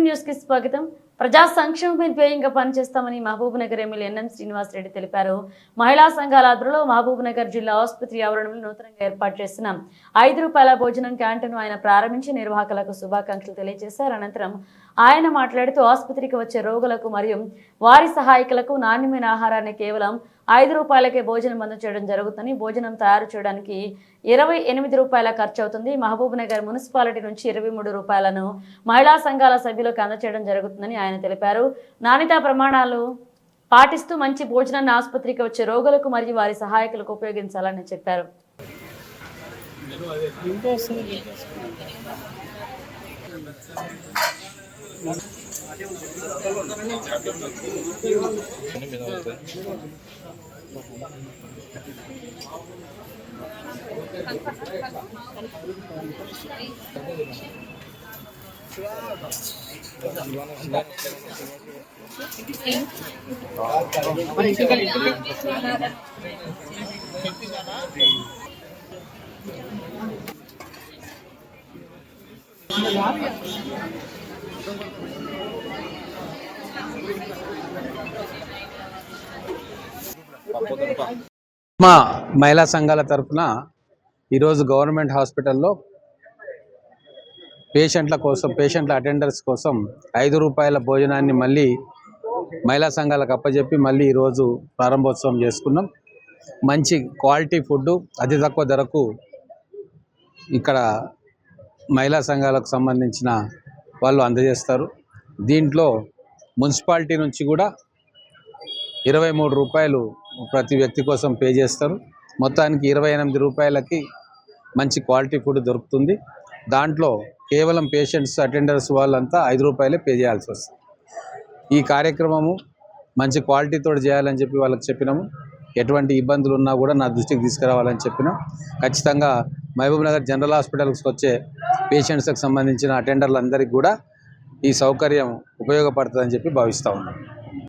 News కి స్వాగతం. ప్రజా సంక్షేమమే ధ్యేయంగా పనిచేస్తామని మహబూబ్నగర్ ఎమ్మెల్యే ఎన్ఎం శ్రీనివాస్ రెడ్డి తెలిపారు. మహిళా సంఘాల ఆధ్వర్యంలో మహబూబ్నగర్ జిల్లా ఆసుపత్రి ఆవరణలో నూతనంగా ఏర్పాటు చేసిన ₹5 భోజనం క్యాంటీన్ ఆయన ప్రారంభించి నిర్వాహకులకు శుభాకాంక్షలు తెలియజేశారు. అనంతరం ఆయన మాట్లాడుతూ ఆసుపత్రికి వచ్చే రోగులకు మరియు వారి సహాయకులకు నాణ్యమైన ఆహారాన్ని కేవలం ₹5కే భోజనం అందజేయడం జరుగుతుందని, భోజనం తయారు చేయడానికి ₹28 ఖర్చు అవుతుంది. మహబూబ్నగర్ మున్సిపాలిటీ నుంచి ₹23ను మహిళా సంఘాల సభ్యులకు అందజేయడం జరుగుతుందని ఆయన తెలిపారు. నాణ్యతా ప్రమాణాలు పాటిస్తూ మంచి భోజనాన్ని ఆసుపత్రికి వచ్చే రోగులకు మరియు వారి సహాయకులకు ఉపయోగించాలని చెప్పారు. మా మహిళా సంఘాల తరఫున ఈరోజు గవర్నమెంట్ హాస్పిటల్లో పేషెంట్ల అటెండర్స్ కోసం ₹5 భోజనాన్ని మళ్ళీ మహిళా సంఘాలకు అప్పచెప్పి మళ్ళీ ఈరోజు ప్రారంభోత్సవం చేసుకున్నాం. మంచి క్వాలిటీ ఫుడ్ అతి తక్కువ ధరకు ఇక్కడ మహిళా సంఘాలకు సంబంధించిన వాళ్ళు అందజేస్తారు. దీంట్లో మున్సిపాలిటీ నుంచి కూడా ₹23 ప్రతి వ్యక్తి కోసం పే చేస్తారు. మొత్తానికి ₹28కి మంచి క్వాలిటీ ఫుడ్ దొరుకుతుంది. దాంట్లో కేవలం పేషెంట్స్ అటెండర్స్ వాళ్ళంతా ₹5 పే చేయాల్సి వస్తుంది. ఈ కార్యక్రమము మంచి క్వాలిటీతో చేయాలని చెప్పి వాళ్ళకి చెప్పినాము. ఎటువంటి ఇబ్బందులు ఉన్నా కూడా నా దృష్టికి తీసుకురావాలని చెప్పినాం. ఖచ్చితంగా మహబూబ్నగర్ జనరల్ హాస్పిటల్స్కి వచ్చే పేషెంట్స్కి సంబంధించిన అటెండర్లందరికీ కూడా ఈ సౌకర్యం ఉపయోగపడుతుందని చెప్పి భావిస్తూ ఉన్నాం.